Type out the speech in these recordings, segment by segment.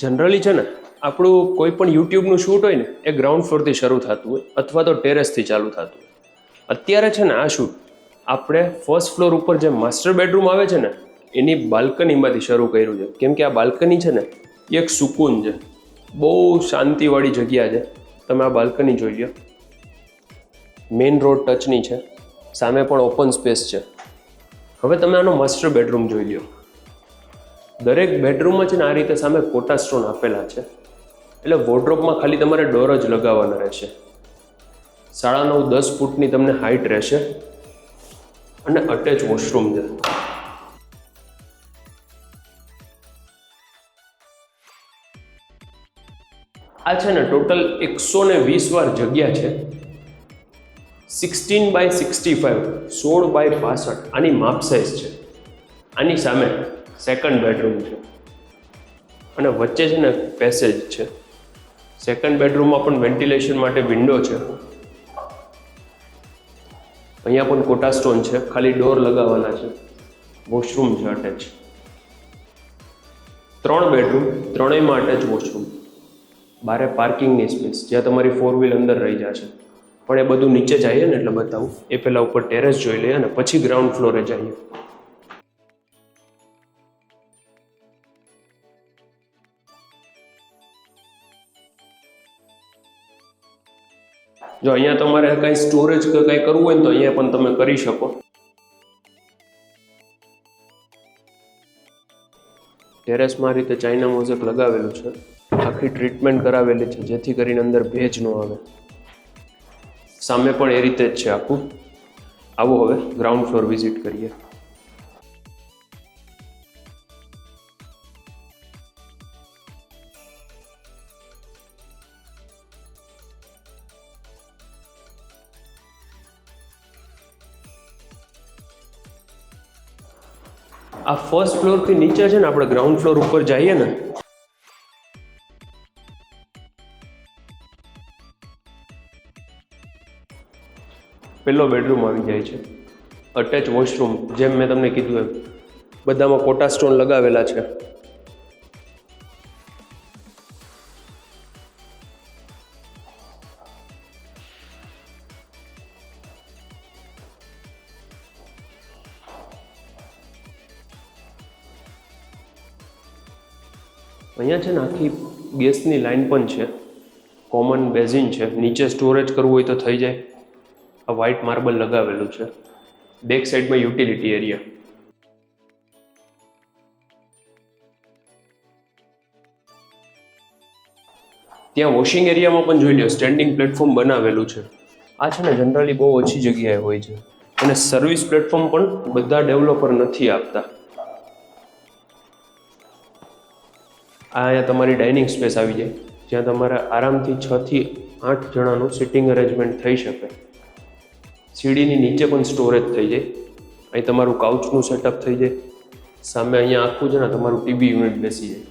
Generally છે ને આપણું કોઈ પણ યુટ્યુબનું શૂટ હોય ને એ ગ્રાઉન્ડ ફ્લોરથી શરૂ થતું હોય અથવા તો ટેરેસથી ચાલુ થતું હોય. અત્યારે છે ને આ શૂટ આપણે ફર્સ્ટ ફ્લોર ઉપર જે માસ્ટર બેડરૂમ આવે છે ને એની બાલ્કનીમાંથી શરૂ કર્યું છે. કેમ કે આ બાલ્કની છે ને એ એક સુકૂન છે, બહુ શાંતિવાળી જગ્યા છે. તમે આ બાલ્કની જોઈ લો, મેઇન રોડ ટચની છે, સામે પણ ઓપન સ્પેસ છે. હવે તમે આનો માસ્ટર બેડરૂમ જોઈ લો. દરેક બેડરૂમમાં છે ને આ રીતે સામે કોટા સ્ટોન આપેલા છે, એટલે વોર્ડરોબમાં ખાલી તમારે ડોર જ લગાવવાના રહેશે. 9.5-10 ફૂટની તમને હાઇટ રહેશે અને અટેચ વોશરૂમ છે. આ છે ને ટોટલ 120 વાર જગ્યા છે. 16x65, 16x62 આની માપ સાઇઝ છે. આની સામે સેકન્ડ બેડરૂમ છે અને વચ્ચે છે ને પેસેજ છે. સેકન્ડ બેડરૂમમાં પણ વેન્ટિલેશન માટે વિન્ડો છે. અહીંયા પણ કોટા સ્ટોન છે, ખાલી ડોર લગાવવાના છે. વોશરૂમ છે અટેચ. 3 બેડરૂમ, ત્રણેયમાં અટેચ વોશરૂમ. બારે પાર્કિંગની સ્પેસ, જ્યાં તમારી 4 વ્હીલ અંદર રહી જશે. પણ એ બધું નીચે જઈએ ને એટલે બતાવું. એ પહેલાં ઉપર ટેરેસ જોઈ લઈએ અને પછી ગ્રાઉન્ડ ફ્લોરે જઈએ. જો અહીંયા તમારે કંઈ સ્ટોરેજ કે કંઈ કરવું હોય ને તો અહીંયા પણ તમે કરી શકો. ટેરેસમાં રીતે ચાઇના મોઝેક લગાવેલું છે, આખી ટ્રીટમેન્ટ કરાવેલી છે જેથી કરીને અંદર ભેજ ન આવે. સામે પણ એ રીતે જ છે આખું. આવો હવે ગ્રાઉન્ડ ફ્લોર વિઝિટ કરીએ. આ ફર્સ્ટ ફ્લોરથી નીચે છે ને આપણે ગ્રાઉન્ડ ફ્લોર ઉપર જઈએ ને પહેલો બેડરૂમ આવી જાય છે. અટેચ વોશરૂમ, જેમ મેં તમને કીધું એમ બધામાં કોટા સ્ટોન લગાવેલા છે. અહીંયા છે ને આખી ગેસની લાઈન પણ છે, કોમન બેઝિન છે. નીચે સ્ટોરેજ કરવું હોય તો થઈ જાય. આ વ્હાઇટ માર્બલ લગાવેલું છે. બેક સાઈડમાં યુટિલિટી એરિયા. ત્યાં વોશિંગ એરિયામાં પણ જોઈ લો, સ્ટેન્ડિંગ પ્લેટફોર્મ બનાવેલું છે. આ છે ને જનરલી બહુ ઓછી જગ્યાએ હોય છે અને સર્વિસ પ્લેટફોર્મ પણ બધા ડેવલપર નથી આપતા. આ અહીંયા તમારી ડાઇનિંગ સ્પેસ આવી જાય, જ્યાં તમારે આરામથી 6 થી 8 જણાનું સિટિંગ અરેન્જમેન્ટ થઈ શકે. સીડીની નીચે પણ સ્ટોરેજ થઈ જાય. અહીં તમારું કાઉચનું સેટઅપ થઈ જાય. સામે અહીંયા આખું છે ને તમારું ટીવી યુનિટ બેસી જાય.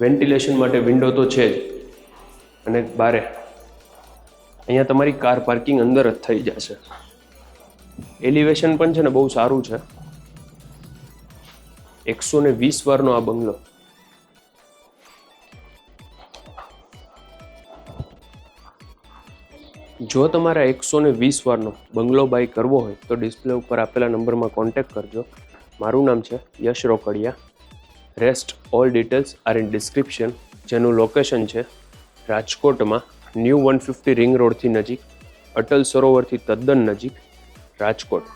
વેન્ટિલેશન માટે વિન્ડો તો છે જ અને બારે અહીંયા તમારી કાર પાર્કિંગ અંદર જ થઈ જશે. એલિવેશન પણ છે ને બહુ સારું છે. 120 વારનો આ બંગલો. જો તમારે 120 વારનો બંગલો બાય કરવો હોય તો ડિસ્પ્લે ઉપર આપેલા નંબરમાં કોન્ટેક્ટ કરજો. મારું નામ છે Yash Rokadiya. Rest all details are in description. જેનું લોકેશન છે રાજકોટમાં, ન્યૂ 150 રિંગ રોડથી નજીક, અટલ સરોવરથી તદ્દન નજીક, રાજકોટ.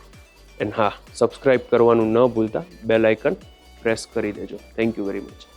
એન્ડ હા, સબસ્ક્રાઈબ કરવાનું ન ભૂલતા, બેલ આઇકન પ્રેસ કરી દેજો. Thank you very much.